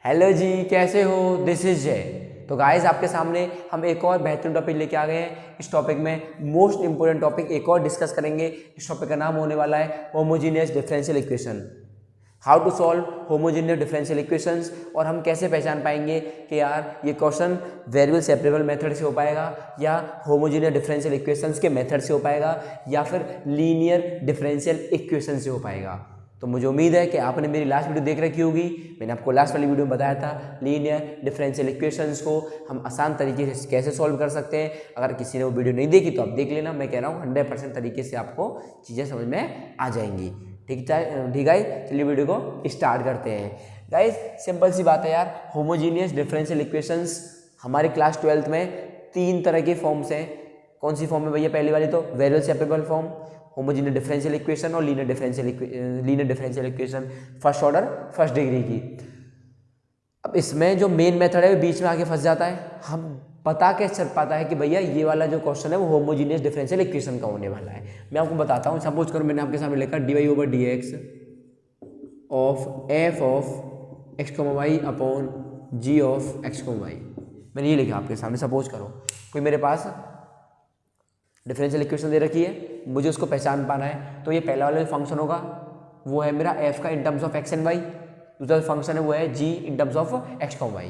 Hello जी, कैसे हो? This is जय। तो गाइस, आपके सामने हम एक और बेहतरीन टॉपिक लेके आ गए हैं। इस टॉपिक में मोस्ट इंपोर्टेंट टॉपिक एक और डिस्कस करेंगे। इस टॉपिक का नाम होने वाला है homogeneous differential equation. How to solve homogeneous differential equations, और हम कैसे पहचान पाएंगे कि यार ये क्वेश्चन वेरिएबल सेपरेबल मेथड से हो पाएगा, या होमोजीनियस डिफरेंशियल इक्वेशंस के मेथड से हो पाएगा, या फिर लीनियर डिफरेंशियल इक्वेशन से हो पाएगा। तो मुझे उम्मीद है कि आपने मेरी लास्ट वीडियो देख रखी होगी। मैंने आपको लास्ट वाली वीडियो में बताया था लीनियर डिफरेंशियल इक्वेशंस को हम आसान तरीके से कैसे सॉल्व कर सकते हैं। अगर किसी ने वो वीडियो नहीं देखी तो आप देख लेना। मैं कह रहा हूँ 100% तरीके से आपको चीज़ें समझ में आ जाएंगी। ठीक है, चलिए वीडियो को स्टार्ट करते हैं। गाइस, सिंपल सी बात है यार, होमोजीनियस डिफरेंशियल इक्वेशंस हमारी क्लास 12th में 3 तरह के फॉर्म्स हैं। कौन सी फॉर्म है भैया? पहली वाली तो variable separable form, homogeneous differential equation, और linear differential equation first order first degree की। अब इसमें जो मेन मेथड है वो बीच में आके फंस जाता है। हम पता कैसे चल पाता है कि भैया ये वाला जो क्वेश्चन है वो होमोजीनियस डिफरेंशियल इक्वेशन का होने वाला है? मैं आपको बताता हूँ। सपोज करो मैंने आपके सामने लिखा dy/dx of f of x, y upon g of x, y। मैंने ये लिखा आपके सामने। सपोज करो कोई मेरे पास डिफरेंशियल इक्वेशन दे रखी है, मुझे उसको पहचान पाना है। तो ये पहला वाला जो फंक्शन होगा वो है मेरा f का in terms of x and y। दूसरा फंक्शन है वो है g in terms of x, y।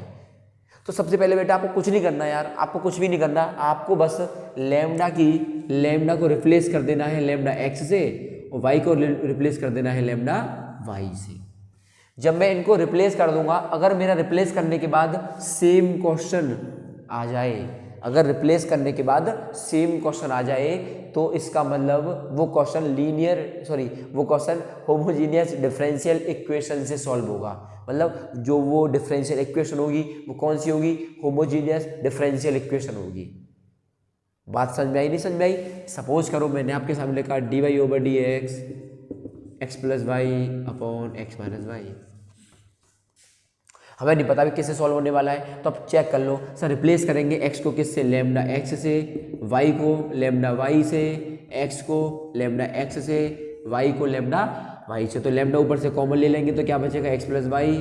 तो सबसे पहले बेटा आपको कुछ नहीं करना यार, आपको कुछ भी नहीं करना। आपको बस लैम्डा को रिप्लेस कर देना है लैम्डा x से, और y को रिप्लेस कर देना है लैम्डा y से। जब मैं इनको रिप्लेस कर दूंगा, अगर मेरा रिप्लेस करने के बाद सेम क्वेश्चन आ जाए, अगर रिप्लेस करने के बाद सेम क्वेश्चन आ जाए, तो इसका मतलब वो क्वेश्चन होमोजीनियस डिफरेंशियल इक्वेशन से सॉल्व होगा। मतलब जो वो डिफरेंशियल इक्वेशन होगी वो कौन सी होगी? होमोजीनियस डिफरेंशियल इक्वेशन होगी। बात समझ में आई? नहीं समझ में आई? सपोज करो मैंने आपके सामने लिखा dy/dx x plus y upon x minus y. हमें नहीं पता भी किससे सॉल्व होने वाला है, तो अब चेक कर लो। सर रिप्लेस करेंगे x को किससे? लैम्डा x से, y को लैम्डा y से, x को लैम्डा x से, y को लैम्डा y से। तो लैम्डा ऊपर से कॉमन ले लेंगे तो क्या बचेगा? x plus y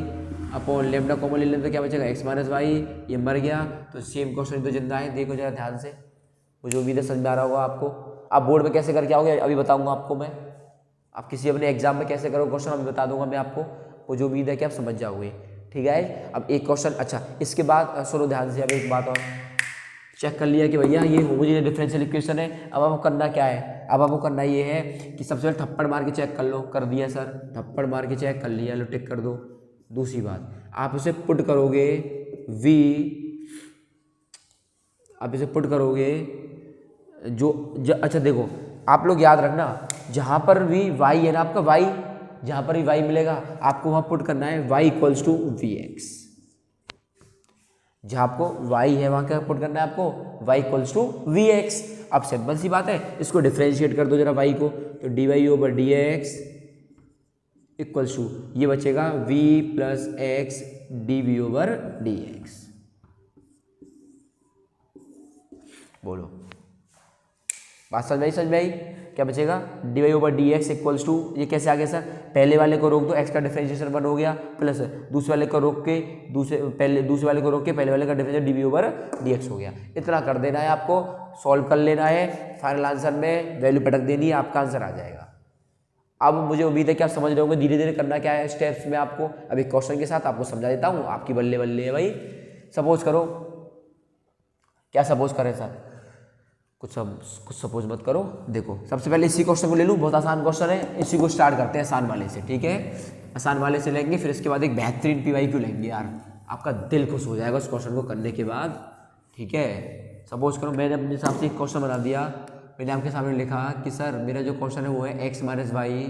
upon lambda common ले लेंगे तो क्या बचेगा? x minus y. ये मर गया तो सेम क्वेश्चन तो जिंदा है। देखो जरा ध्यान से, मुझे उम्मीद है समझ में आ रहा होगा आपको। आप बोर्ड में कैसे करके आओगे अभी बताऊंगा आपको मैं। आप किसी अपने एग्जाम में कैसे करो क्वेश्चन अभी बता दूंगा मैं आपको। मुझे उम्मीद है कि आप समझ जाओगे। ठीक है, अब एक क्वेश्चन। अच्छा, इसके बाद सुनो ध्यान से, अब एक बात और चेक कर लिया कि भैया ये होमोजीनियस डिफरेंशियल इक्वेशन है। अब आपको करना क्या है? अब आपको करना ये है कि सबसे पहले थप्पड़ मार के चेक कर लो। कर दिया सर, थप्पड़ मार के चेक कर लिया, लो टिक कर दो। दूसरी बात, आप इसे पुट करोगे आप इसे पुट करोगे अच्छा देखो, आप लोग याद रखना, जहाँ पर भी y है ना आपका, y जहाँ पर भी y मिलेगा आपको वहाँ पुट करना है y इक्वल्स टू vx। जहाँ आपको y है वहाँ क्या पुट करना है आपको? y equals to vx। अब सिंपल सी बात है, इसको डिफरेंशिएट कर दो जरा y को, तो dy/dx इक्वल्स टू ये बचेगा v प्लस x dv/dx। बोलो, बात समझ में आई? क्या बचेगा? dy/dx इक्वल्स टू, ये कैसे आ गया सर? पहले वाले को रोक दो, x का डिफरेंशिएशन 1 हो गया, प्लस दूसरे वाले को रोक के दूसरे वाले को रोक के पहले वाले का डिफरेंशिएशन dv/dx हो गया। इतना कर देना है आपको, सॉल्व कर लेना है, फाइनल आंसर में वैल्यू पटक देनी है, आपका आंसर आ जाएगा। अब मुझे उम्मीद है कि आप समझ रहे होंगे धीरे धीरे करना क्या है स्टेप्स में आपको। अभी क्वेश्चन के साथ आपको समझा देता हूँ, आपकी बल्ले बल्ले है भाई। सपोज करो, क्या सपोज करें सर? कुछ सपोज मत करो। देखो सबसे पहले इसी क्वेश्चन को ले लूँ, बहुत आसान क्वेश्चन है, इसी को स्टार्ट करते हैं आसान वाले से। ठीक है, आसान वाले से लेंगे, फिर इसके बाद एक बेहतरीन PYQ लेंगे यार, आपका दिल खुश हो जाएगा उस क्वेश्चन को करने के बाद। ठीक है, सपोज करो मैंने अपने हिसाब से एक क्वेश्चन बना दिया। मैंने आपके सामने लिखा कि सर मेरा जो क्वेश्चन है वो है x minus y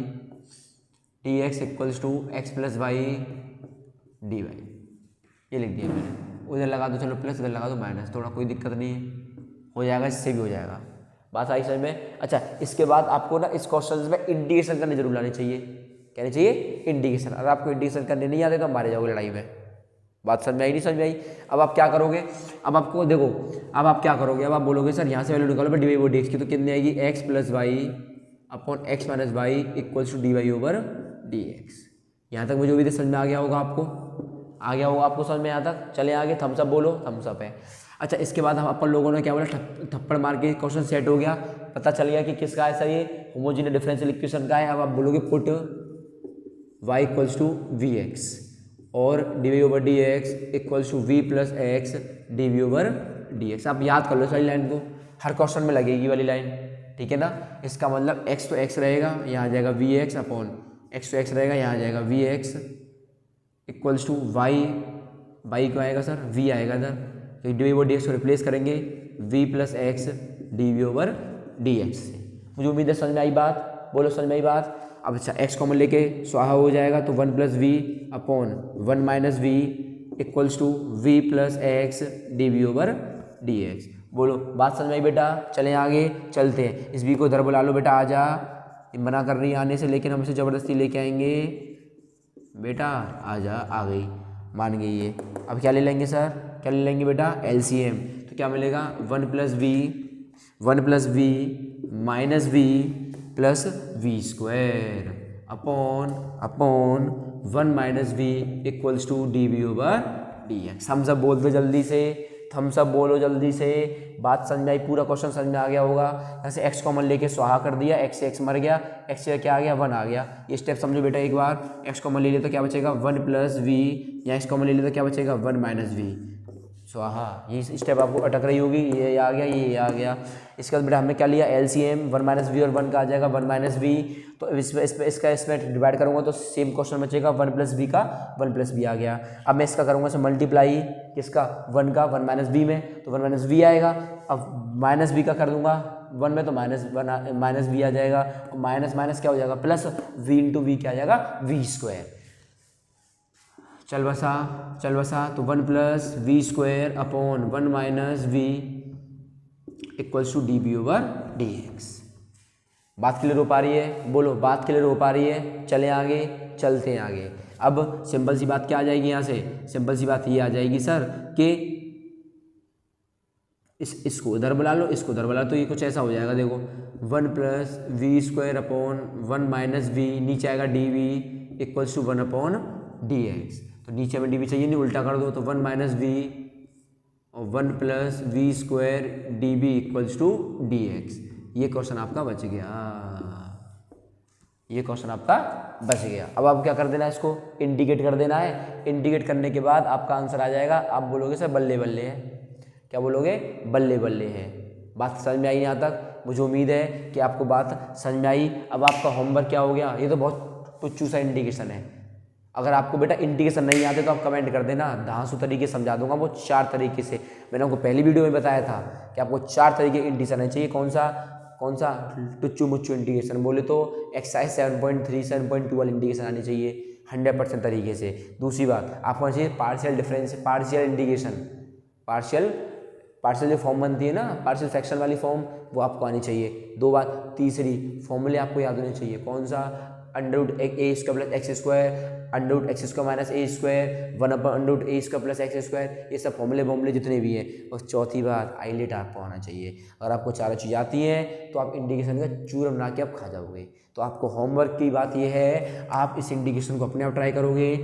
dx equals to x plus y dy। ये लिख दिया मैंने। उधर लगा दो, चलो प्लस, उधर लगा दो माइनस, थोड़ा कोई दिक्कत नहीं है, हो जाएगा, इससे भी हो जाएगा। बात आई समझ में? अच्छा, इसके बाद आपको ना इस क्वेश्चन में इंडिकेशन करने जरूर लाने चाहिए। कहने चाहिए इंडिकेशन। अगर आपको इंडिकेशन करने नहीं आते तो मारे जाओगे लड़ाई में। बात समझ में आई? नहीं समझ में आई? अब आप क्या करोगे? अब आपको देखो, अब आप क्या करोगे? अब आप बोलोगे सर यहाँ से वैल्यू निकालो dy/dx की, तो कितनी आएगी? x plus y upon x minus y equals to dy/dx। यहाँ तक मुझे उम्मीद समझ में आ गया होगा आपको। आ गया होगा आपको समझ में यहाँ तक। चले आगे, थम्स अप बोलो, थम्स अप है। अच्छा, इसके बाद हम अपन लोगों ने क्या बोला, थप्पड़ मार के क्वेश्चन सेट हो गया, पता चल गया कि किसका है सही, होमोजेनियस डिफरेंशियल इक्वेशन का है। अब आप बोलोगे put y equals to we X और D we over D x equals to we plus x D we over D X. आप याद कर लो सारी लाइन को, हर क्वेश्चन में लगेगी वाली लाइन, ठीक है ना। इसका मतलब x तो x रहेगा, यहाँ आ जाएगा वी एक्स अपॉन x तो x रहेगा, यहाँ आ जाएगा v x equals to y को आएगा सर v आएगा इधर, तो d we over D x को रिप्लेस करेंगे v plus x D we over D x से। मुझे उम्मीद है समझ में आई बात, बोलो समझ में आई बात। अब अच्छा x कॉमन लेके स्वाहा हो जाएगा, तो 1 plus v upon 1 minus v equals to we plus x D we over D x. बोलो बात समझ में आई बेटा। चलें आगे चलते हैं, इस v को इधर बुला लो बेटा, आ जा, मना कर रही है आने से, लेकिन हम इसे ज़बरदस्ती लेके आएंगे बेटा, आ जा, आ गई, मान गई ये। अब क्या ले लेंगे सर, क्या ले लेंगे बेटा, LCM। तो क्या मिलेगा 1 plus v minus v plus we square upon 1 minus v equals to d we over D x. Thumbs up बोल दो जल्दी से, थम्स अप बोलो जल्दी से। बात समझ में आई, पूरा क्वेश्चन समझ में आ गया होगा। यहाँ से x कॉमन लेके स्वाहा कर दिया, x से x मर गया, x से क्या आ गया 1 आ गया। ये स्टेप समझो बेटा एक बार, x कॉमन ले लिया तो क्या बचेगा 1 प्लस वी, या x कॉमन ले लिया तो क्या बचेगा 1 माइनस वी, स्वाहा। ये स्टेप आपको अटक रही होगी, ये आ गया, ये आ गया। इसके बाद बेटा हमने क्या लिया LCM, 1 माइनस वी और 1 का आ जाएगा 1 माइनस वी, तो इसमें डिवाइड करूँगा तो सेम क्वेश्चन बचेगा 1 प्लस वी का 1 प्लस वी आ गया। अब मैं इसका करूँगा मल्टीप्लाई, किसका 1 का 1 माइनस वी में, तो 1 माइनस वी आएगा। अब माइनस वी का कर दूंगा 1 में, तो माइनस वी आ जाएगा, और माइनस माइनस क्या हो जाएगा प्लस, वी इंटू वी क्या आ जाएगा वी स्क्वायर। चल बसा, तो 1 plus we square upon 1 minus v equals to d b over D x. बात क्लियर हो पा रही है, बोलो बात क्लियर हो पा रही है। चले आगे, चलते हैं आगे। अब सिंपल सी बात क्या आ जाएगी यहाँ से, सिंपल सी बात ये आ जाएगी सर कि इसको इधर बुला लो, इसको इधर बुला लो, तो ये कुछ ऐसा हो जाएगा, देखो 1 plus we square upon 1 minus v, नीचे आएगा d v equals to 1 upon d x. तो नीचे में डी वी चाहिए नहीं, उल्टा कर दो, तो 1 माइनस वी और 1 plus we square d b equals to d x. ये क्वेश्चन आपका बच गया, ये क्वेश्चन आपका बच गया। अब आप क्या कर देना है, इसको इंडिकेट कर देना है। इंडिकेट करने के बाद आपका आंसर आ जाएगा। आप बोलोगे सर बल्ले बल्ले है, क्या बोलोगे, बल्ले बल्ले है। बात समझ में आई यहाँ तक, मुझे उम्मीद है कि आपको बात समझ में आई। अब आपका होमवर्क क्या हो गया, ये तो बहुत टुच्चू सा इंडिकेशन है। अगर आपको बेटा इंडिकेशन नहीं आते तो आप कमेंट कर देना, धांसू तरीके समझा दूंगा वो 4 तरीके से। मैंने आपको पहली वीडियो में बताया था कि आपको 4 तरीके के इंडिकेशन है चाहिए। कौन सा टुच्चू मुच्चू इंडिकेशन बोले तो एक्सरसाइज 7.3 7.2 वाली इंडिकेशन आनी चाहिए 100% तरीके से। दूसरी बात आपको चाहिए partial difference, partial indication, partial जो फॉर्म बनती है ना, पार्शियल फ्रैक्शन वाली फॉर्म, वो आपको आनी चाहिए। 2 बात। तीसरी फॉर्मूले आपको याद होने चाहिए, कौन सा, under A square plus x square, under X square minus A square, 1 upon under A square plus x square, ये सब फॉर्मूले जितने भी हैं। और चौथी बात आईलेट आपको आना चाहिए। अगर आपको 4 चीज़ आती हैं तो आप इंडिकेशन का चूरन बना के आप खा जाओगे। तो आपको होमवर्क की बात यह है, आप इस इंडिकेशन को अपने आप ट्राई करोगे,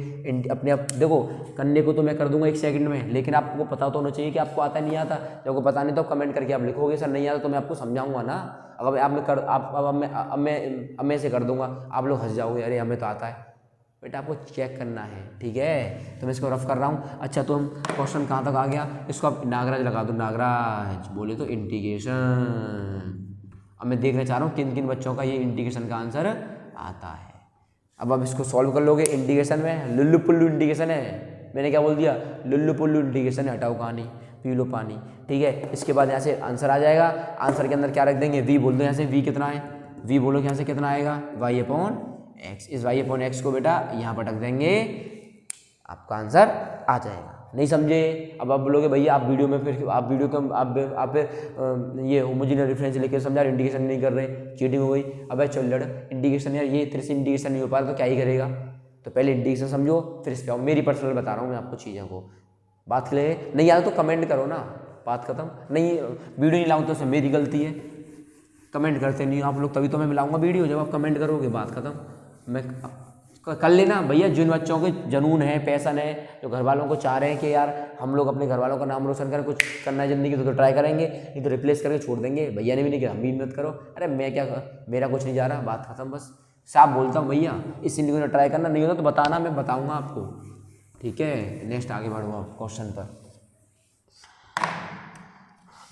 अपने आप देखो, करने को तो मैं कर दूंगा 1 सेकंड में, लेकिन आपको पता तो होना चाहिए कि आपको आता नहीं आता। जब आपको पता नहीं तो कमेंट करके आप लिखोगे सर नहीं आता, तो मैं आपको समझाऊंगा ना। अगर अब मैं ऐसे कर दूंगा, आप लोग हंस जाओगे, अरे हमें तो आता है। बेटा आपको चेक करना है, ठीक है। तो मैं इसको रफ कर रहा हूँ। अच्छा, तो हम क्वेश्चन कहाँ तक आ गया, इसको आप नागराज लगा दो, नागराज बोले तो इंटीग्रेशन। अब मैं देखना चाह रहा हूँ किन किन बच्चों का ये इंटीग्रेशन का आंसर आता है। अब आप इसको सॉल्व कर लोगे। इंटीग्रेशन में लुल्लू पुल्लू इंटीग्रेशन है, मैंने क्या बोल दिया, लुल्लू पुल्लू इंटीग्रेशन है, हटाओ कहानी, पी लो पानी, ठीक है। इसके बाद यहाँ से आंसर आ जाएगा। आंसर के अंदर क्या रख देंगे, वी बोल दो, यहाँ से वी कितना है, वी बोलो कि यहाँ से कितना आएगा, वाई अपॉन एक्स। इस वाई अपॉन एक्स को बेटा यहाँ पर रख देंगे, आपका आंसर आ जाएगा। नहीं समझे, अब आप बोलोगे भैया आप वीडियो में फिर आप वीडियो को आप ये होमोजेनियस डिफरेंशियल लेकर समझा रहे, इंडिकेशन नहीं कर रहे, चीटिंग हो गई। अब चल लड़ इंडिकेशन यार, ये तेरे से इंडिकेशन नहीं हो पा रहा तो क्या ही करेगा। तो पहले इंडिकेशन समझो फिर इस पर आओ। मेरी पर्सनल बता रहा हूँ मैं आपको चीज़ों को। बात क्लियर, नहीं आता तो कमेंट करो ना, बात खत्म। नहीं वीडियो नहीं लाऊँ तो उसमें मेरी गलती है, कमेंट करते नहीं आप लोग, तभी तो मैं मिलाऊंगा वीडियो, जब आप कमेंट करोगे, बात खत्म। मैं कर लेना भैया। जिन बच्चों के जुनून है, पैशन है, जो घर वालों को चाह रहे हैं कि यार हम लोग अपने घर वालों का नाम रोशन करें, कुछ करना है ज़िंदगी तो ट्राई करेंगे, नहीं तो रिप्लेस करके छोड़ देंगे। भैया ने भी नहीं किया, हम भी मत करो। अरे मैं क्या, मेरा कुछ नहीं जा रहा, बात खत्म। बस साफ बोलता हूँ भैया, इस जिंदगी में ट्राई करना, नहीं होता तो बताना, मैं बताऊँगा आपको। ठीक है, नेक्स्ट आगे बढ़ूँगा क्वेश्चन पर।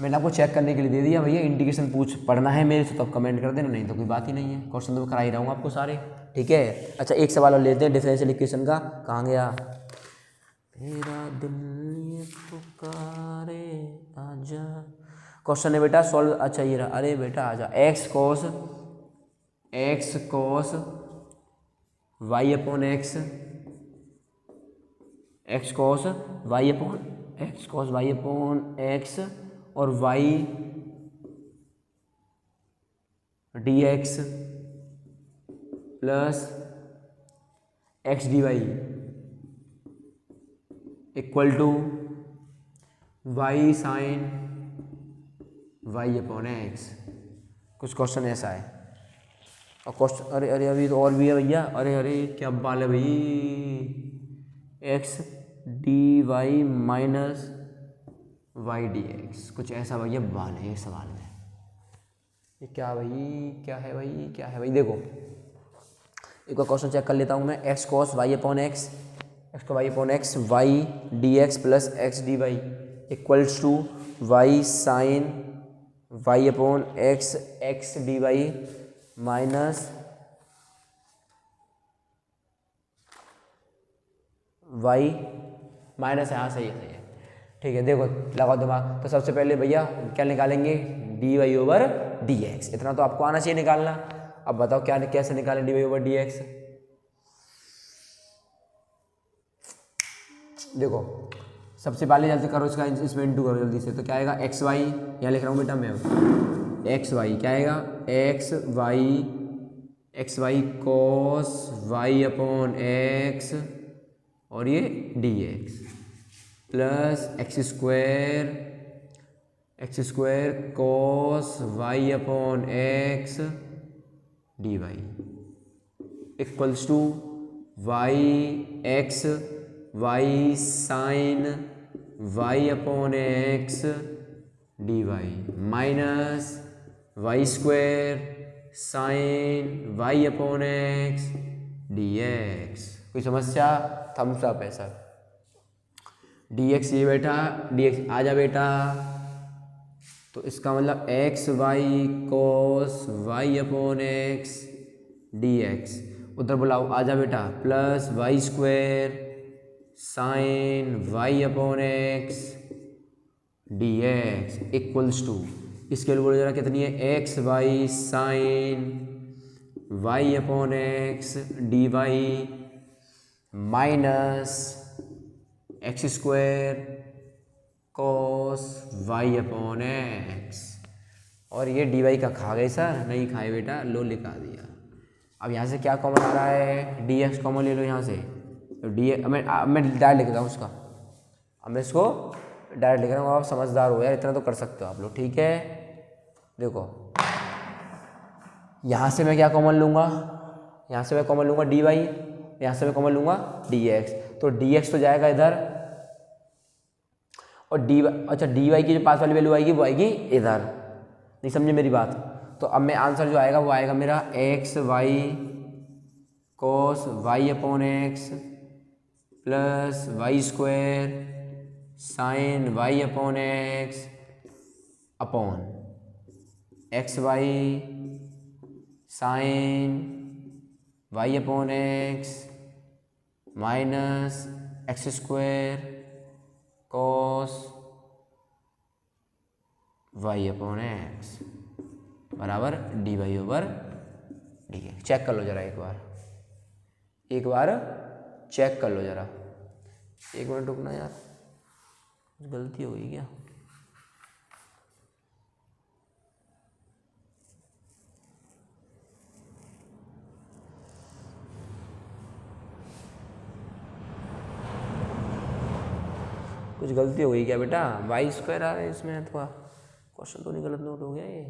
मैंने आपको चेक करने के लिए दे दिया भैया, इंडिकेशन पढ़ना है मेरे से तो आप कमेंट कर देना, नहीं तो कोई बात ही नहीं है। क्वेश्चन तो मैं करा ही रहा हूँ आपको सारे। ठीक है, अच्छा एक सवाल और लेते हैं डिफरेंशियल इक्वेशन का। कहाँ गया मेरा दिल ये पुकारे आजा। क्वेश्चन है बेटा सॉल्व, अच्छा ये रहा। अरे बेटा आजा, X cos Y upon x, X cos Y upon x और Y D x plus x D Y equal to Y sine Y upon X. कुछ क्वेश्चन ऐसा है। और क्वेश्चन, अरे अरे अभी तो और भी है भैया। अरे क्या बाल है भाई, x D y minus y D x, कुछ ऐसा भैया बाल है इस सवाल में। ये क्या भाई, क्या है भाई, देखो एक बार क्वेश्चन चेक कर लेता हूँ मैं। X cos Y upon x, y D x plus x D y equals to Y sine Y upon x, x D y minus y minus, हाँ सही है। ठीक है, देखो लगाओ दिमाग। तो सबसे पहले भैया क्या निकालेंगे, d Y over D x. इतना तो आपको आना चाहिए निकालना। अब बताओ क्या कैसे निकालें d Y over D x. देखो सबसे पहले जल्दी करो इसका, इसमें इंटू करो जल्दी से। तो क्या आएगा, एक्स वाई, यहाँ लिख रहा हूँ बेटा मैं, एक्स वाई क्या आएगा, x Y cos Y upon x और ये d x plus x square cos Y upon x D y equals to Y sine Y upon x D y minus y square sine Y upon x d x. कोई समस्या, thumbs up है sir. D x ये बेटा, D x आ जा बेटा। तो इसका मतलब x Y cos Y upon x d x, उधर बुलाओ आ जा बेटा, plus Y square sine Y upon x d x equals to, इसके लिए बोलो जरा कितनी है, x Y sine Y upon x D y minus x square cos Y upon x. और ये डी वाई का खा गए सर, नहीं खाए बेटा, लो लिखा दिया। अब यहाँ से क्या कॉमन आ रहा है, डी एक्स कॉमन ले लो यहाँ से। तो डी मैं डायरेक्ट लिख रहा हूँ उसका, अब मैं इसको डायरेक्ट लिख रहा हूँ। आप समझदार हो यार, इतना तो कर सकते हो आप लोग। ठीक है, देखो यहाँ से मैं क्या कॉमन लूँगा, यहाँ से मैं कॉमन लूँगा डी वाई, यहाँ से मैं कॉमन लूँगा डी एक्स। तो डी एक्स तो जाएगा इधर और डी, अच्छा डी वाई की जो पास वाली वैल्यू आएगी वो आएगी इधर। नहीं समझे मेरी बात। तो अब मैं आंसर जो आएगा वो आएगा मेरा X Y cos Y upon x plus Y square sine Y upon x upon x Y sine Y upon x minus x square cos Y upon X बराबर D Y over D X. Check कर लो जरा एक बार check कर लो जरा। एक minute रुकना यार, कुछ गलती हो गई क्या। कुछ गलती हो गई क्या बेटा, वाई स्क्वायर आ रहा है इसमें, थोड़ा क्वेश्चन तो नहीं गलत नोट हो गया। ये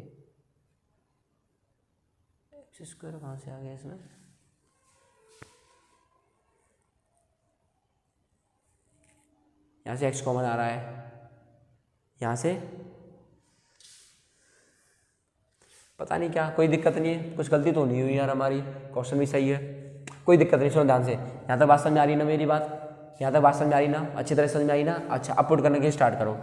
एक्स स्क्वायर कहाँ से आ गया इसमें, यहाँ से x कॉमन आ रहा है, यहाँ से पता नहीं क्या, कोई दिक्कत नहीं है, कुछ गलती तो नहीं हुई यार हमारी, क्वेश्चन भी सही है, कोई दिक्कत नहीं। सुनो ध्यान से, यहाँ तक बात समझ में आ रही है ना मेरी बात, यहाँ तक बात समझ में आ रही ना, अच्छी तरह समझ में आई ना। अच्छा अब पुट करने के स्टार्ट करो,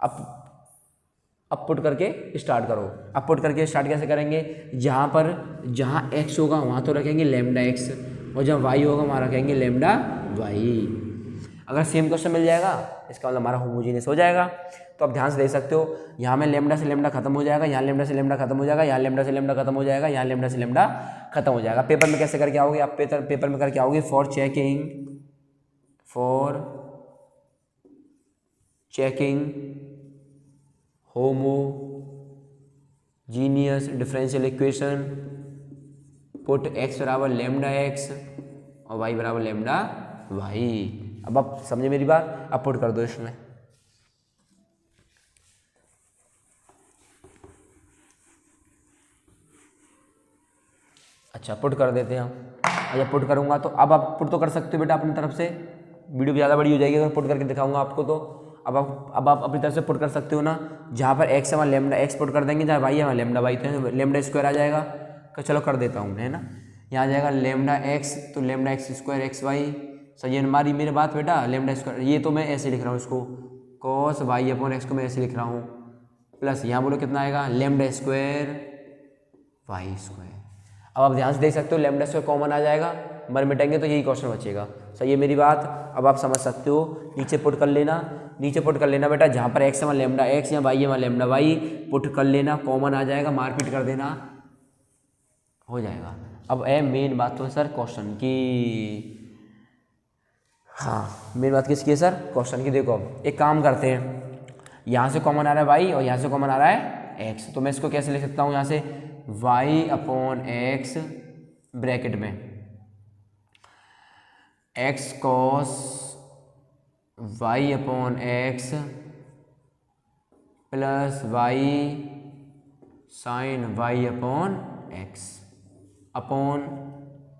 अब पुट करके स्टार्ट करो। अब पुट करके स्टार्ट कैसे करेंगे, जहाँ x होगा वहाँ तो रखेंगे लैम्डा x, और जहाँ y होगा वहाँ रखेंगे लैम्डा y। अगर सेम क्वेश्चन मिल जाएगा इसका मतलब हमारा होमोजीनियस हो जाएगा। तो आप ध्यान से देख सकते हो, यहाँ में लैम्डा से लैम्डा खत्म हो जाएगा, यहाँ लैम्डा से लैम्डा खत्म हो जाएगा, यहाँ लैम्डा से लैम्डा खत्म हो जाएगा, यहाँ लैम्डा से लैम्डा खत्म हो जाएगा। पेपर में कैसे करके आओगे आप, पेपर में करके आओगे, for checking homogeneous differential equation, put x बराबर लैम्डा x और y बराबर लैम्डा y। अब आप समझे मेरी बात, अब पुट कर दो इसमें। अच्छा पुट कर देते हैं हम। अच्छा पुट करूंगा तो अब आप पुट तो कर सकते हो बेटा अपनी तरफ से, वीडियो ज़्यादा बड़ी हो जाएगी अगर पुट करके दिखाऊंगा आपको तो। अब आप अपनी तरफ से पुट कर सकते हो ना, जहाँ पर x है वहाँ लैम्डा x पुट कर देंगे, जहाँ y है वहाँ लैम्डा y, तो लैम्डा स्क्वायर आ जाएगा। तो चलो कर देता हूँ, है ना, यहाँ आ जाएगा लैम्डा x, तो lambda x square x y. सही है हमारी मेरी बात बेटा, लैम्डा स्क्वायर ये तो मैं ऐसे लिख रहा हूँ इसको, cos y अपॉन x को मैं ऐसे लिख रहा हूँ, प्लस यहाँ बोलो कितना आएगा लैम्डा स्क्वायर वाई स्क्वायर। अब आप ध्यान से देख सकते हो लैम्डा स्क्वायर कॉमन आ जाएगा, मर मिटेंगे तो यही क्वेश्चन बचेगा। सही है मेरी बात, अब आप समझ सकते हो। नीचे पुट कर लेना, नीचे पुट कर लेना बेटा, जहाँ पर x है वहाँ लैम्डा x या y है वहाँ लैम्डा y, पुट कर लेना, कॉमन आ जाएगा, मारपीट कर देना, हो जाएगा। अब मेन बात तो है सर क्वेश्चन की, हाँ मेन बात किसकी है सर, क्वेश्चन की। देखो अब एक काम करते हैं, यहाँ से कॉमन आ रहा है y और यहाँ से कॉमन आ रहा है x, तो मैं इसको कैसे लिख सकता हूँ, यहाँ से y अपॉन x ब्रैकेट में x cos y upon x plus y sine y upon x, upon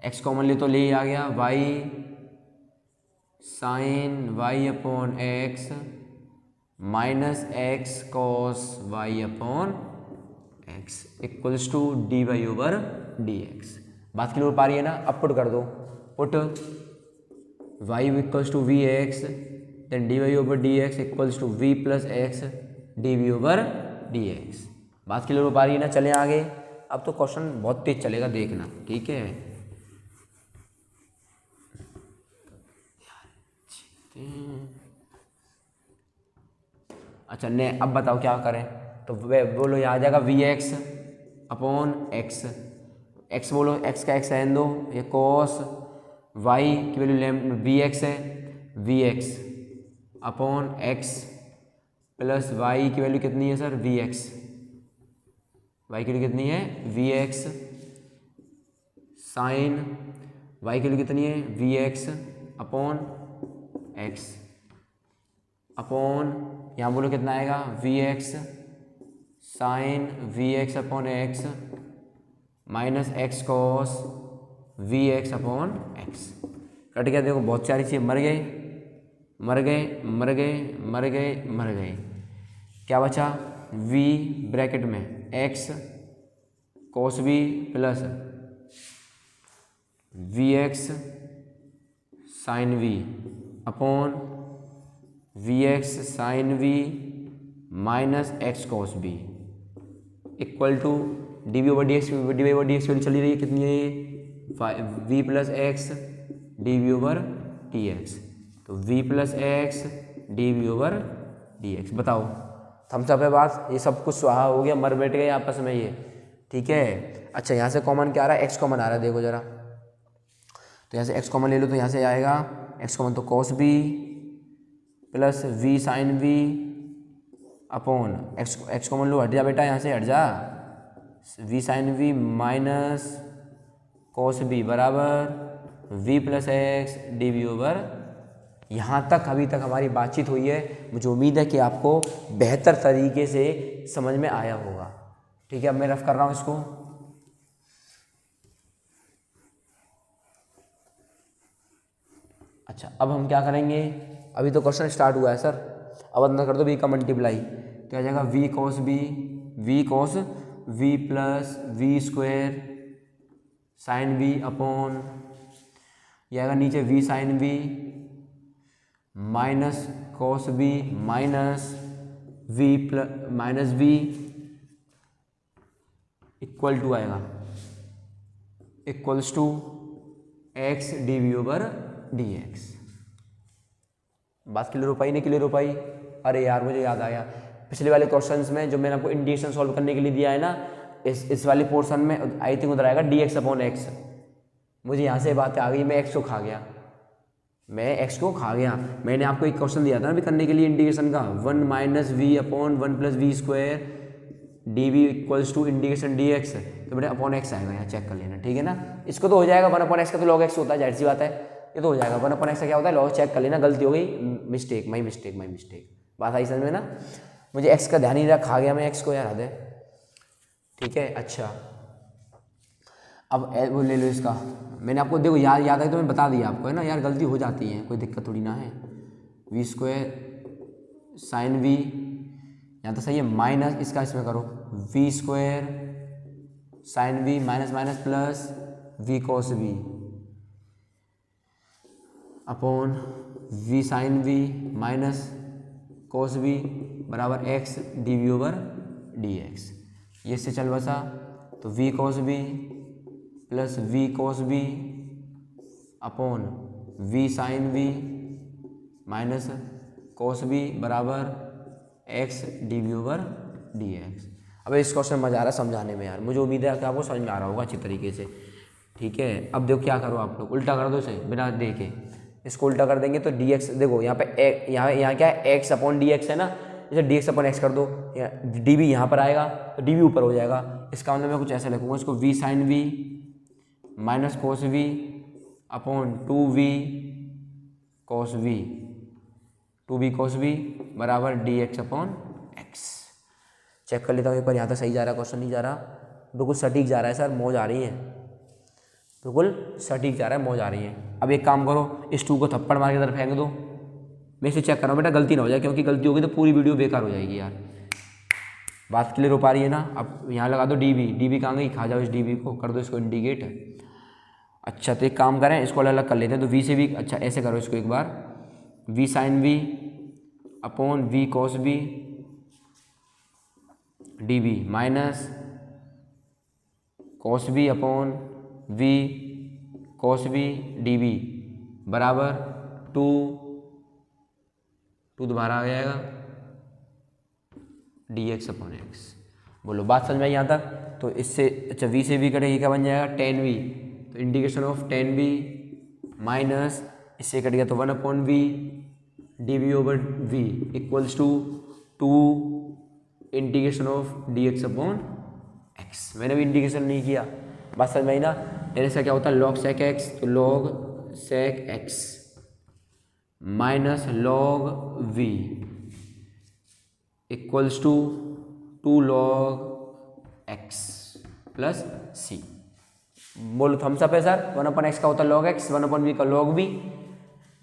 x common ले तो ले ही आ गया, y sine y upon x minus x cos y upon x equals to d Y over D x. बात clear हो पा रही है ना। अब पुट कर दो, put y equals to we x then d Y over D x equals to we plus x D we over D x. बात क्लियर हो पा रही है ना। चलें आगे, अब तो क्वेश्चन बहुत तेज चलेगा देखना, ठीक है। अच्छा ने अब बताओ क्या करें, तो बोलो यहाँ आ जाएगा v x upon x, x बोलो एक्स का एक्स रहने दो, ये कॉस वाई की वैल्यू वी एक्स है, v x upon x plus y की वैल्यू कितनी है सर वी एक्स, वाई की वैल्यू कितनी है वी एक्स साइन वाई की वैल्यू कितनी है v x upon x upon यहाँ बोलो कितना आएगा v x sine v x upon x minus x cos v x upon x. Cut गया, देखो बहुत सारी चीज़ें मर गए मर गए मर गए मर गए मर गए, क्या बचा v ब्रैकेट में x cos v plus v x sine v upon v x sine v minus x cos v equal to d we over D x, D we over D x value चली रही है कितनी है ये v plus x D we over D x, तो v plus x D we over D x. बताओ thumbs up है बात, ये सब कुछ स्वाहा हो गया, मर बैठ गए आपस में ये, ठीक है। अच्छा यहाँ से कॉमन क्या आ रहा है, x कॉमन आ रहा है, देखो जरा, तो यहाँ से x कॉमन ले लो, तो यहाँ से आएगा x कॉमन तो cos b plus v sine v upon x common लो, हट जा बेटा यहाँ से हट जा, v sine v minus cos b बराबर v plus x D we over. यहाँ तक अभी तक हमारी बातचीत हुई है, मुझे उम्मीद है कि आपको बेहतर तरीके से समझ में आया होगा, ठीक है। अब मैं रफ कर रहा हूँ इसको, अच्छा अब हम क्या करेंगे, अभी तो क्वेश्चन स्टार्ट हुआ है सर। अब अंदर कर दो b का मल्टीप्लाई, तो आ जाएगा v cos v plus we square sine v upon, यह आएगा नीचे v sine v minus cos v minus v equal to आएगा equals to x dv over dx। बात क्लियर हो पाई नहीं क्लियर हो पाई? अरे यार मुझे याद आया, पिछले वाले क्वेश्चंस में जो मैंने आपको इंटीग्रेशन सॉल्व करने के लिए दिया है ना, इस वाले पोर्शन में आई थिंक उधर आएगा dx अपॉन x। मुझे यहाँ से बात आ गई, मैं x को खा गया, मैंने आपको एक क्वेश्चन दिया था ना अभी करने के लिए इंटीग्रेशन का, 1 minus v upon 1 plus we square d v equals to integration d x, तो बेटा अपॉन एक्स आएगा, यहाँ चेक कर लेना, ठीक है ना। इसको तो हो जाएगा, 1 अपॉन एक्स का तो लॉग एक्स होता है, जाहिर सी बात है, ये तो हो जाएगा। 1 अपॉन एक्स का क्या होता है, लॉग, चेक कर लेना, गलती हो गई, माई मिस्टेक, बात आई समझ में ना। मुझे एक्स का ध्यान ही रखा गया मैं एक्स को, यार हद है, ठीक है। अच्छा अब वो ले लो इसका, मैंने आपको देखो याद है तो मैं बता दिया आपको, है ना यार, गलती हो जाती है, कोई दिक्कत थोड़ी ना है। वी स्क्वायर साइन वी, यहाँ तो सही है, माइनस इसका इसमें करो V square sine V minus minus plus V cos V upon V sine V minus cos V बराबर X D we over D x. ये से चल बसा, तो V cos V plus V cos V upon V sine V minus cos V बराबर X D we over D X. अब इस question में मजा आ रहा है समझाने में यार, मुझे उम्मीद है कि आपको समझ में आ रहा होगा अच्छी तरीके से, ठीक है। अब देखो क्या करो आप लोग, उल्टा कर दो इसे बिना देखे, इसको उल्टा कर देंगे तो डी एक्स, देखो यहाँ पे यहाँ क्या है, एक्स अपॉन डी एक्स है ना, जैसे डी एक्स अपॉन एक्स कर दो, डी वी यहाँ पर आएगा तो डी वी ऊपर हो जाएगा। इसका मतलब मैं कुछ ऐसा लिखूँगा, इसको V sine V minus cos V upon 2v cos V, 2v cos V बराबर D x upon X. Check कर लेता हूँ एक बार, यहाँ तक सही जा रहा है, क्वेश्चन नहीं जा रहा, बिल्कुल सटीक जा रहा है सर, मौज आ रही है, बिल्कुल सटीक जा रहा है, मौज आ रही है। अब एक काम करो, इस 2 को थप्पड़ मार के इधर फेंक दो, मैं इसे चेक कर रहा हूँ बेटा, गलती ना हो जाए, क्योंकि गलती होगी तो पूरी वीडियो बेकार हो जाएगी यार। बात क्लियर हो पा रही है ना। अब यहाँ लगा दो डी वी कहाँ गई, खा जाओ इस डी वी को, कर दो इसको इंडिकेट। अच्छा तो एक काम करें, इसको अलग अलग कर लेते हैं, तो वी से भी, अच्छा ऐसे करो इसको एक बार, V sine V upon V cos V D V minus cos V upon V cos V D V बराबर 2 दोबारा आ जाएगा डी एक्स अपॉन एक्स। बोलो बात समझ में आई यहाँ तक? तो इससे अच्छा वी से वी कटेगी, क्या बन जाएगा 10v, तो इंटीग्रेशन ऑफ 10v माइनस इससे कट गया तो 1 upon v D we over v equals to 2 integration of d x upon x. मैंने भी इंटीग्रेशन नहीं किया, बात समझ में आई ना। ऐसा क्या होता है, लॉग सेक एक्स, तो log sec X minus log V equals to 2 log X plus C. बोलो थम्स अप है सर। 1 अपॉन एक्स का होता है लॉग एक्स, 1 अपॉन वी का लॉग वी।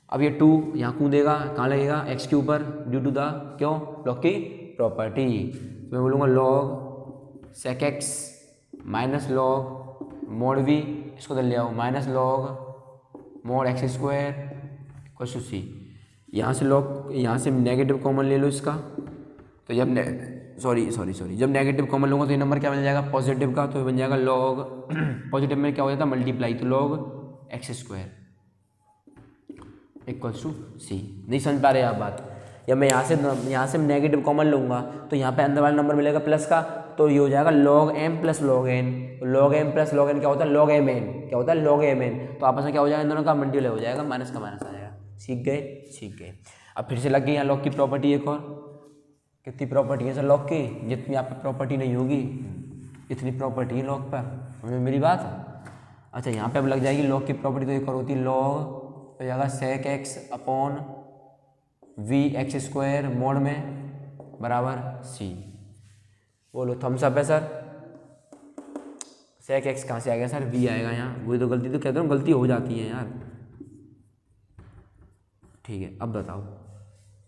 अब ये 2 यहाँ कूदेगा, कहाँ लगेगा, एक्स के ऊपर, ड्यू टू द क्यों, लॉग की प्रॉपर्टी। मैं बोलूँगा log sec X minus log mod V, इसको तो ले आओ, minus log mod X square equal to C. यहाँ से लॉग, यहाँ से नेगेटिव कॉमन ले लो इसका, तो जब जब नेगेटिव कॉमन लूँगा तो ये नंबर क्या बन जाएगा, पॉजिटिव का, तो बन जाएगा लॉग पॉजिटिव में क्या हो जाता है मल्टीप्लाई, तो log X square equals to C. नहीं समझ पा रहे आप बात? या मैं यहाँ से नेगेटिव कॉमन लूँगा तो यहाँ पे अंदर वाला नंबर मिलेगा प्लस का, तो ये हो जाएगा log m plus log n. Log m plus log n क्या होता है, लॉग एम एन, क्या होता है लॉग एम एन। तो आपस में क्या हो जाएगा, इन दोनों का मल्टीप्लाई हो जाएगा, माइनस का माइनस आ जाएगा। सीख गए। अब फिर से लग गई यहाँ लॉग की प्रॉपर्टी एक और। कितनी प्रॉपर्टी है सर लॉग की, जितनी आप पे प्रॉपर्टी नहीं होगी इतनी प्रॉपर्टी है लॉग पर, समझ मेरी बात। अच्छा यहाँ पे अब लग जाएगी लॉग की प्रॉपर्टी, तो एक और होती है लॉग हो जाएगा sec x upon v x square mod में बराबर सी। बोलो थम्स अप है सर। सेक एक्स कहाँ से आ गया सर, वी आएगा यहाँ, वही तो गलती तो कहते हो, गलती हो जाती है यार, ठीक है, अब बताओ,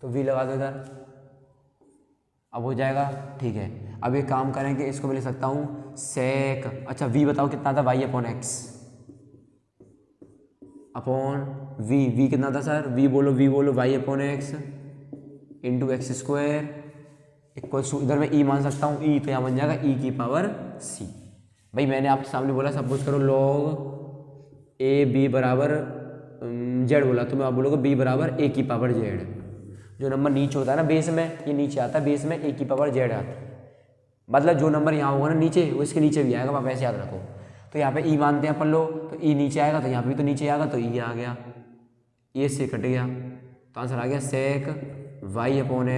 तो वी लगा दो इधर, अब हो जाएगा। ठीक है, अब एक काम करेंगे, इसको मैं लिख सकता हूँ सेक, अच्छा वी बताओ कितना था, y upon x upon v कितना था सर, वी बोलो y upon x into x square equals to, इधर मैं ई मान सकता हूँ, ई तो यहाँ बन जाएगा ई की पावर सी। भाई मैंने आपके सामने बोला सपोज करो लॉग ए बी बराबर जेड बोला, तो मैं आप बोलोगे बी बराबर ए की पावर जेड। जो नंबर नीचे होता है ना बेस में, ये नीचे आता है बेस में, ए की पावर जेड आता है, मतलब जो नंबर यहाँ होगा ना नीचे वो इसके नीचे भी आएगा, आप ऐसे याद रखो। तो यहाँ पे ई मानते हैं अपन लोग, तो ई नीचे आएगा तो यहाँ पे भी तो नीचे आएगा, तो ई आ गया, ये से कट गया, तो आंसर आ गया sec Y upon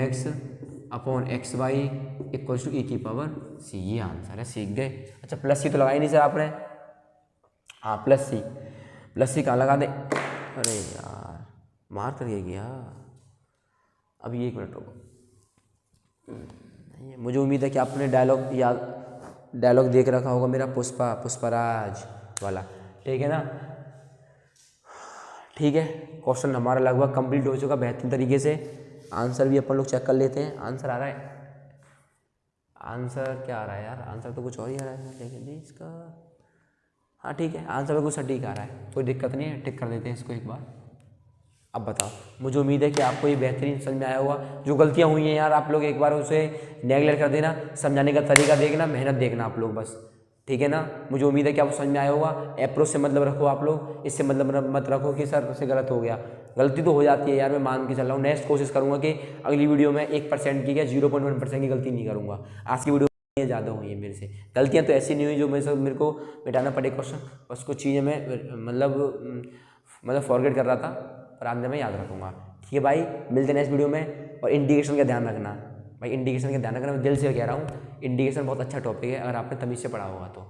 x Y equals to E की पावर सी। ये आंसर है, सीख गए। अच्छा प्लस सी तो लगाई नहीं सर आपने, हाँ प्लस सी कहाँ लगा दे, अरे यार मार कर गया। अभी 1 मिनट रुको, मुझे उम्मीद है कि आपने डायलॉग देख रखा होगा मेरा पुष्पराज वाला, ठीक है ना। ठीक है, क्वेश्चन हमारा लगभग कंप्लीट हो चुका बेहतरीन तरीके से। आंसर भी अपन लोग चेक कर लेते हैं, आंसर आ रहा है, आंसर क्या आ रहा है यार, आंसर तो कुछ और ही आ रहा है, लेकिन जी इसका, हाँ ठीक है, आंसर में कुछ सटीक आ रहा है, कोई दिक्कत नहीं है, टिक कर देते हैं इसको एक बार। अब बताओ, मुझे उम्मीद है कि आपको ये बेहतरीन समझ में आया होगा। जो गलतियाँ हुई हैं यार आप लोग एक बार उसे नेगलेक्ट कर देना, समझाने का तरीका देखना, मेहनत देखना आप लोग बस, ठीक है ना। मुझे उम्मीद है कि आपको समझ में आया होगा। अप्रोच से मतलब रखो आप लोग, इससे मतलब मत रखो कि सर उससे गलत हो गया, गलती तो हो जाती है यार, मैं मान के चल रहा हूँ। नेक्स्ट कोशिश करूँगा कि अगली वीडियो में 1% की या 0.1% की गलती नहीं करूँगा। आज की वीडियो में ज़्यादा हुई है मेरे से, गलतियाँ तो ऐसी नहीं हुई जो मेरे को मिटाना पड़े क्वेश्चन, बस कुछ चीज़ें मैं मतलब फॉरगेट कर रहा था, पर आज मैं याद रखूँगा। ठीक है भाई, मिलते हैं नेक्स्ट वीडियो में। और इंडिकेशन का ध्यान रखना भाई, इंडिकेशन का ध्यान रखना, मैं दिल से कह रहा हूँ, इंडिकेशन बहुत अच्छा टॉपिक है अगर आपने तमीज़ से पढ़ा होगा तो।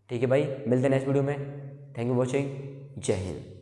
ठीक है भाई, मिलते हैं नेक्स्ट वीडियो में, थैंक यू वॉचिंग, जय हिंद।